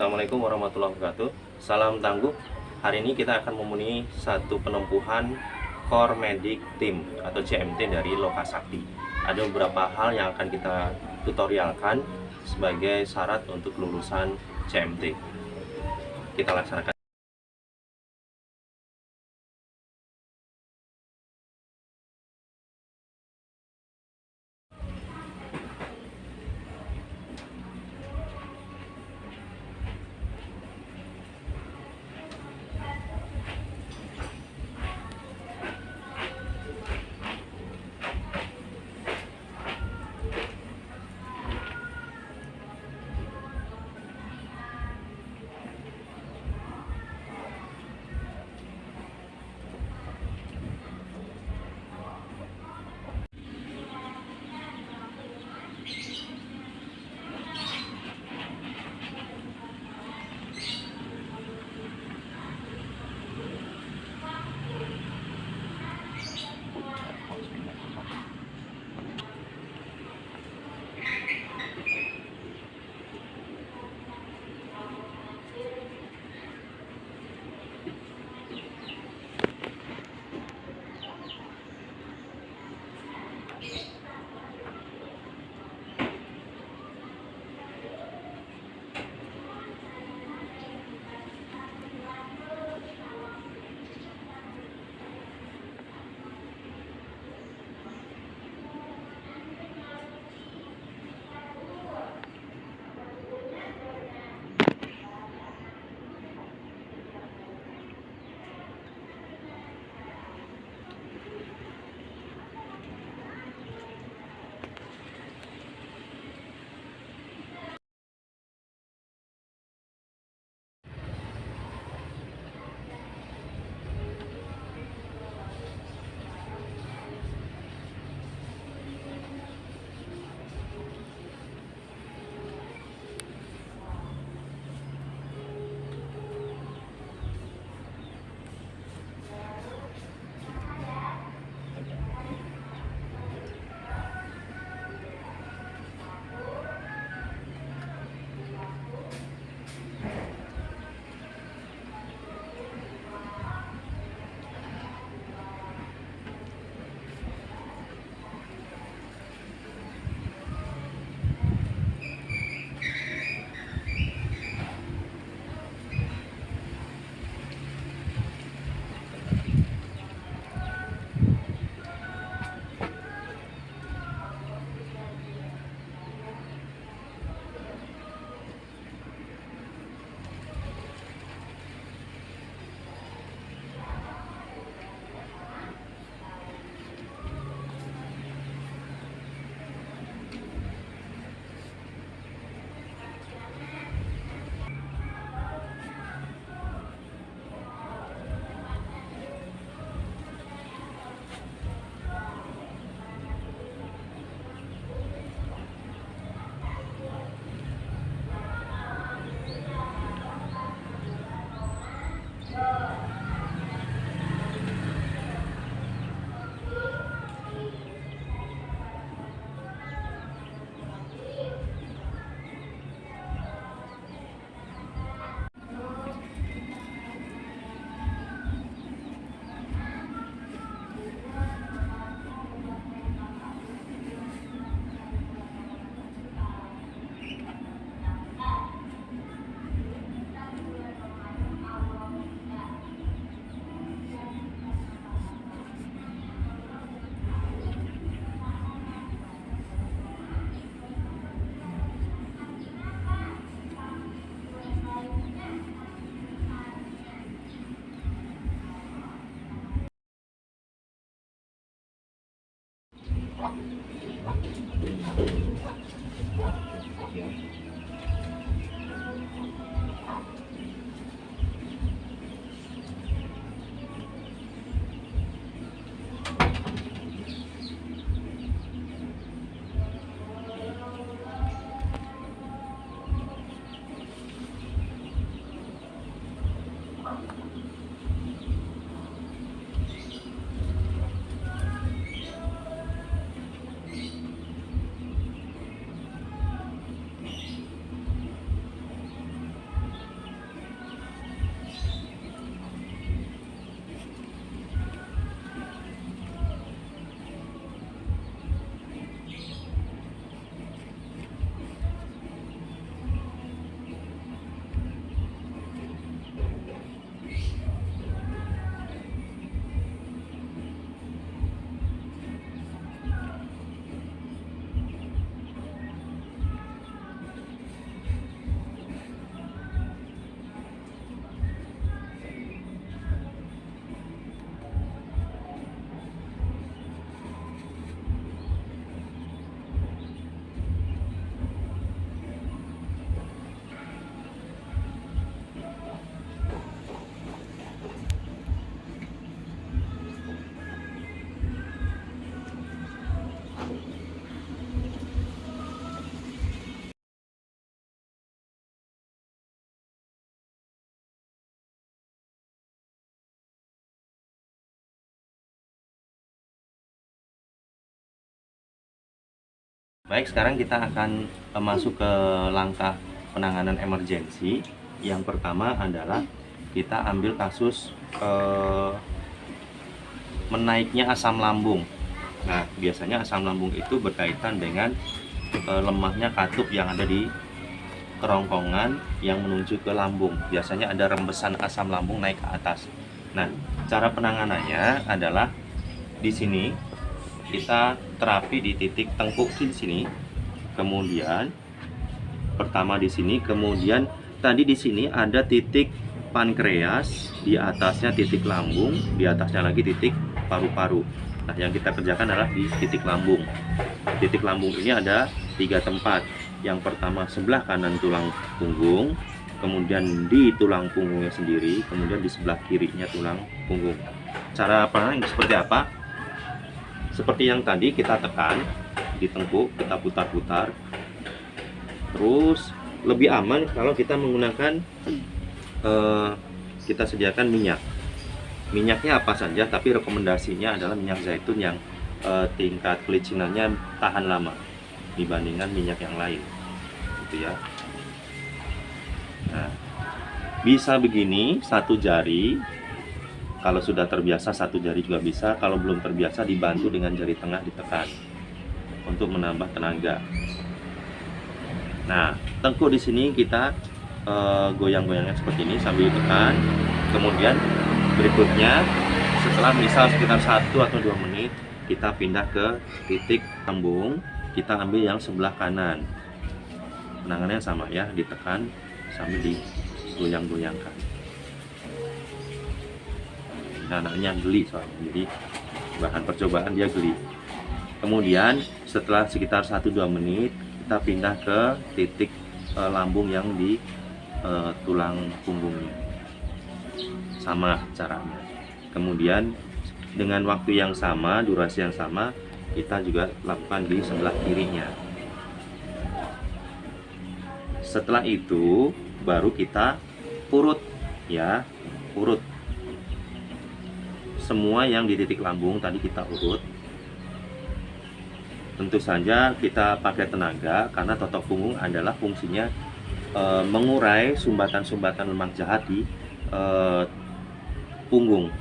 Assalamualaikum warahmatullahi wabarakatuh. Salam tangguh. Hari ini kita akan memenuhi satu penempuhan Core Medic Team atau CMT dari Lokasakti. Ada beberapa hal yang akan kita tutorialkan sebagai syarat untuk lulusan CMT. Kita laksanakan. Baik, sekarang kita akan masuk ke langkah penanganan emergensi. Yang pertama adalah kita ambil kasus menaiknya asam lambung. Nah, biasanya asam lambung itu berkaitan dengan lemahnya katup yang ada di kerongkongan yang menuju ke lambung. Biasanya ada rembesan asam lambung naik ke atas. Nah, cara penanganannya adalah di sini kita terapi di titik tengkuk di sini. Kemudian pertama di sini, kemudian tadi di sini ada titik pankreas, di atasnya titik lambung, di atasnya lagi titik paru-paru. Nah, yang kita kerjakan adalah di titik lambung. Titik lambung ini ada 3 tempat. Yang pertama sebelah kanan tulang punggung, kemudian di tulang punggungnya sendiri, kemudian di sebelah kirinya tulang punggung. Cara penanganan seperti apa? Seperti yang tadi, kita tekan di tengkuk, kita putar-putar. Terus lebih aman kalau kita menggunakan kita sediakan minyak. Minyaknya apa saja, tapi rekomendasinya adalah minyak zaitun yang tingkat kelicinannya tahan lama dibandingkan minyak yang lain, gitu ya. Nah, bisa begini, satu jari. Kalau sudah terbiasa satu jari juga bisa. Kalau belum terbiasa, dibantu dengan jari tengah ditekan untuk menambah tenaga. Nah, tengkuk di sini kita goyang-goyangnya seperti ini sambil ditekan. Kemudian berikutnya, setelah misal sekitar 1 atau 2 menit, kita pindah ke titik lambung. Kita ambil yang sebelah kanan. Penanganannya sama ya, ditekan sambil digoyang-goyangkan. Nah, anaknya geli soalnya, jadi bahan percobaan dia geli. Kemudian setelah sekitar 1-2 menit, kita pindah ke titik lambung yang di tulang punggungnya. Sama caranya. Kemudian dengan waktu yang sama, durasi yang sama, kita juga lakukan di sebelah kirinya. Setelah itu baru kita urut ya, urut semua yang di titik lambung tadi kita urut. Tentu saja kita pakai tenaga karena totok punggung adalah fungsinya mengurai sumbatan-sumbatan lemak jahat di punggung.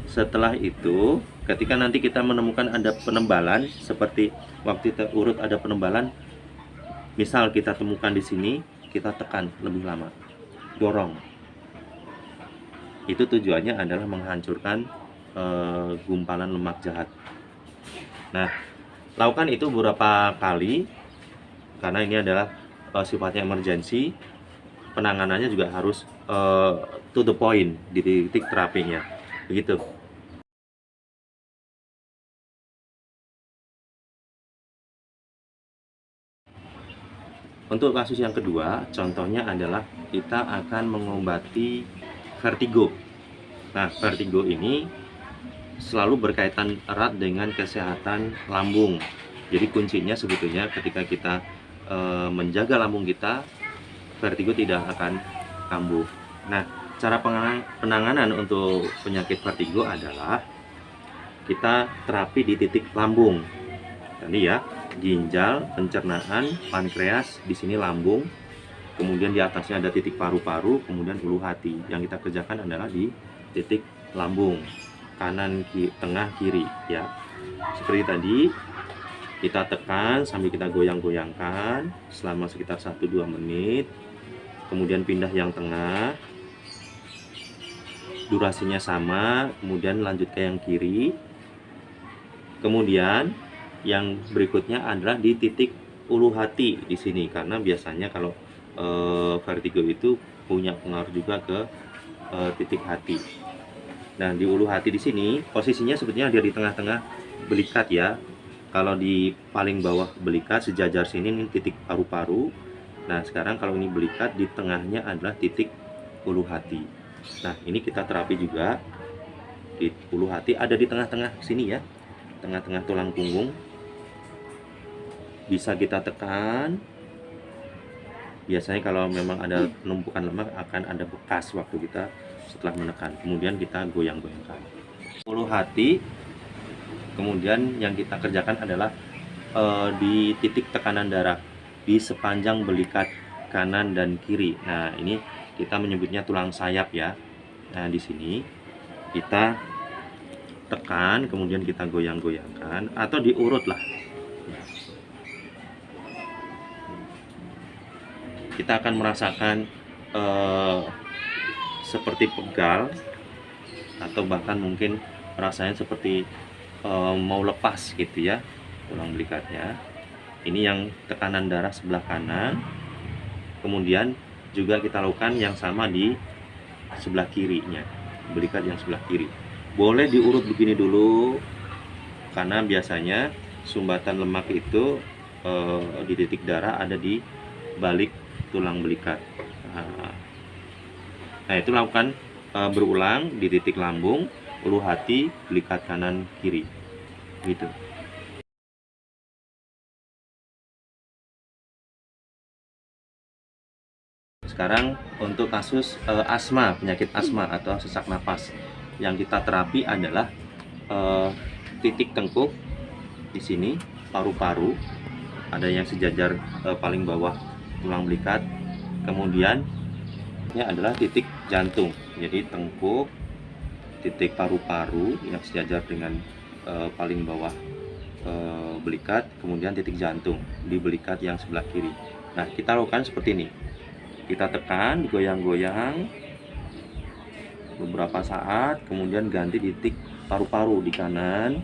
Setelah itu, ketika nanti kita menemukan ada penembalan, seperti waktu kita urut ada penembalan, misal kita temukan di sini, kita tekan lebih lama, dorong. Itu tujuannya adalah menghancurkan gumpalan lemak jahat. Nah, lakukan itu beberapa kali karena ini adalah sifatnya emergensi. Penanganannya juga harus to the point di titik terapinya, begitu. Untuk kasus yang kedua, contohnya adalah kita akan mengobati vertigo. Nah, vertigo ini selalu berkaitan erat dengan kesehatan lambung. Jadi kuncinya sebetulnya ketika kita menjaga lambung kita, vertigo tidak akan kambuh. Nah, cara penanganan untuk penyakit vertigo adalah kita terapi di titik lambung. Tadi ya, ginjal, pencernaan, pankreas, di sini lambung. Kemudian di atasnya ada titik paru-paru, kemudian ulu hati. Yang kita kerjakan adalah di titik lambung, kanan, tengah, kiri ya. Seperti tadi, kita tekan sambil kita goyang-goyangkan selama sekitar 1-2 menit. Kemudian pindah yang tengah, durasinya sama, kemudian lanjut ke yang kiri. Kemudian yang berikutnya adalah di titik ulu hati di sini, karena biasanya kalau vertigo itu punya pengaruh juga ke titik hati. Nah, di ulu hati di sini posisinya sebetulnya dia di tengah-tengah belikat ya. Kalau di paling bawah belikat sejajar sini ini titik paru-paru. Nah, sekarang kalau ini belikat, di tengahnya adalah titik ulu hati. Nah, ini kita terapi juga di ulu hati, ada di tengah-tengah sini ya, tengah-tengah tulang punggung. Bisa kita tekan. Biasanya kalau memang ada penumpukan lemak akan ada bekas waktu kita setelah menekan. Kemudian kita goyang-goyangkan ulu hati. Kemudian yang kita kerjakan adalah di titik tekanan darah di sepanjang belikat kanan dan kiri. Nah, ini kita menyebutnya tulang sayap ya. Nah, di sini kita tekan, kemudian kita goyang-goyangkan atau diurut lah. Kita akan merasakan seperti pegal atau bahkan mungkin rasanya seperti mau lepas gitu ya tulang belikatnya. Ini yang tekanan darah sebelah kanan. Kemudian juga kita lakukan yang sama di sebelah kirinya, belikat yang sebelah kiri. Boleh diurut begini dulu karena biasanya sumbatan lemak itu di titik darah ada di balik tulang belikat. Nah, itu lakukan berulang di titik lambung, ulu hati, belikat kanan kiri gitu. Sekarang untuk kasus asma, penyakit asma atau sesak napas, yang kita terapi adalah titik tengkuk di sini, paru-paru, ada yang sejajar paling bawah tulang belikat. Kemudian ini adalah titik jantung, jadi tengkuk, titik paru-paru yang sejajar dengan paling bawah belikat, kemudian titik jantung di belikat yang sebelah kiri. Nah, kita lakukan seperti ini. Kita tekan, digoyang-goyang beberapa saat, kemudian ganti titik paru-paru di kanan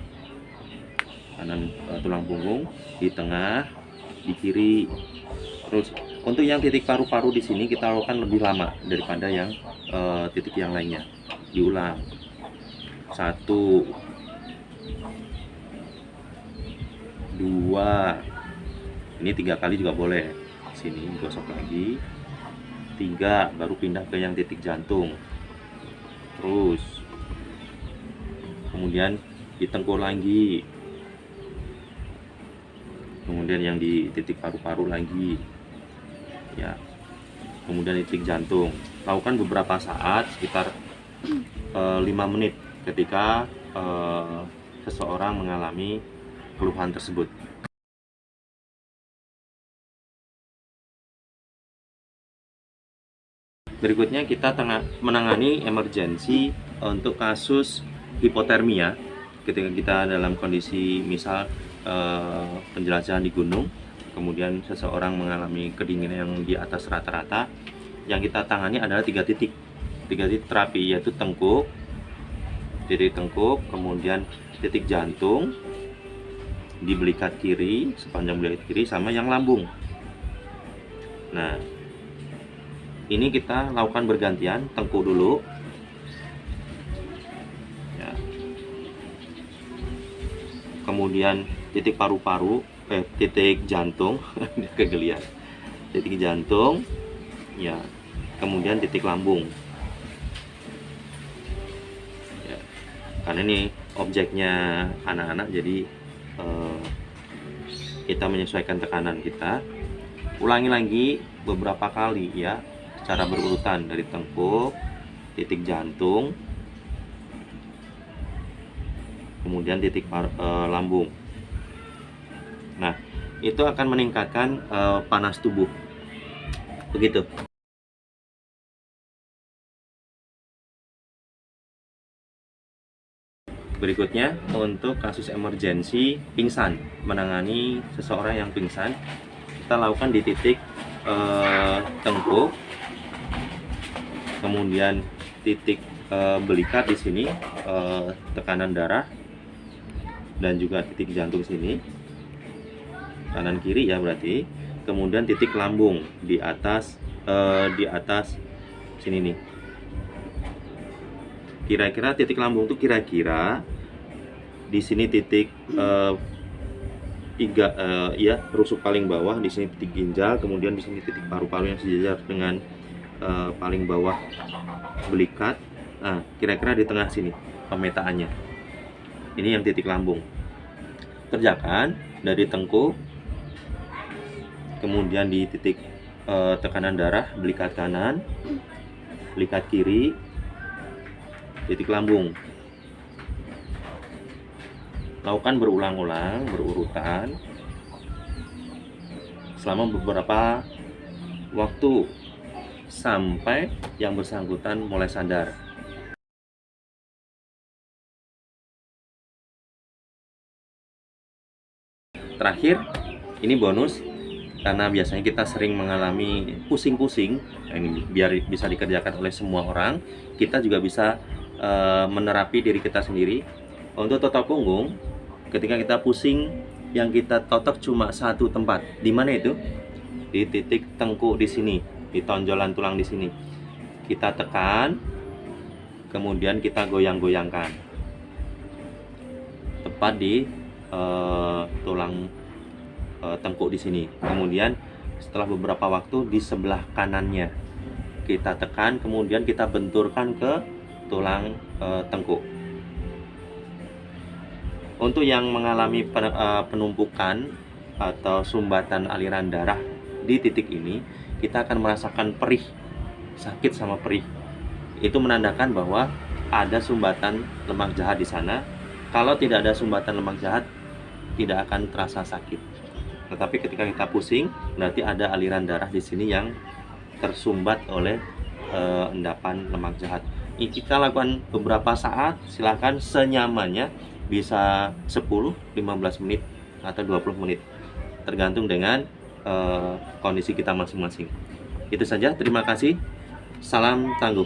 tulang punggung, di tengah, di kiri. Terus untuk yang titik paru-paru di sini kita lakukan lebih lama daripada yang titik yang lainnya. Diulang. 1, 2, ini 3 kali juga boleh. Sini gosok lagi. 3, baru pindah ke yang titik jantung. Terus kemudian ditengkuk lagi, kemudian yang di titik paru-paru lagi ya, kemudian titik jantung. Lakukan beberapa saat, sekitar 5 menit ketika seseorang mengalami keluhan tersebut. Berikutnya kita menangani emergensi untuk kasus hipotermia ketika kita dalam kondisi misal penjelajahan di gunung, kemudian seseorang mengalami kedinginan yang di atas rata-rata. Yang kita tangani adalah 3 titik terapi, yaitu titik tengkuk, kemudian titik jantung di belikat kiri, sepanjang belikat kiri, sama yang lambung. Nah, ini kita lakukan bergantian, tengkuk dulu ya. Kemudian titik paru-paru, titik jantung kegelian, titik jantung ya, kemudian titik lambung ya. Karena ini objeknya anak-anak, jadi kita menyesuaikan tekanan kita. Ulangi lagi beberapa kali ya, secara berurutan dari tengkuk, titik jantung, kemudian titik lambung. Nah, itu akan meningkatkan panas tubuh. Begitu. Berikutnya untuk kasus emergensi pingsan, menangani seseorang yang pingsan, kita lakukan di titik tengkuk, kemudian titik belikat di sini, tekanan darah, dan juga titik jantung sini, kanan kiri ya berarti. Kemudian titik lambung di atas sini nih. Kira-kira titik lambung itu kira-kira di sini titik ya, rusuk paling bawah, di sini titik ginjal, kemudian di sini titik paru-paru yang sejajar dengan paling bawah belikat. Nah, kira-kira di tengah sini pemetaannya. Ini yang titik lambung. Kerjakan dari tengkuk, kemudian di titik tekanan darah belikat kanan, belikat kiri, titik lambung. Lakukan berulang-ulang, berurutan selama beberapa waktu sampai yang bersangkutan mulai sadar. Terakhir, ini bonus karena biasanya kita sering mengalami pusing-pusing. Nah, ini biar bisa dikerjakan oleh semua orang, kita juga bisa menerapi diri kita sendiri. Untuk totok punggung, ketika kita pusing, yang kita totok cuma satu tempat. Di mana itu? Di titik tengkuk di sini, di tonjolan tulang di sini. Kita tekan, kemudian kita goyang-goyangkan tepat di tulang tengkuk di sini. Kemudian setelah beberapa waktu di sebelah kanannya kita tekan, kemudian kita benturkan ke tulang tengkuk. Untuk yang mengalami penumpukan atau sumbatan aliran darah di titik ini, kita akan merasakan perih, sakit sama perih. Itu menandakan bahwa ada sumbatan lemak jahat di sana. Kalau tidak ada sumbatan lemak jahat, tidak akan terasa sakit. Tetapi ketika kita pusing, berarti ada aliran darah di sini yang tersumbat oleh endapan lemak jahat. Ini kita lakukan beberapa saat, silakan senyamannya, bisa 10, 15 menit atau 20 menit, tergantung dengan kondisi kita masing-masing. Itu saja, terima kasih. Salam tangguh.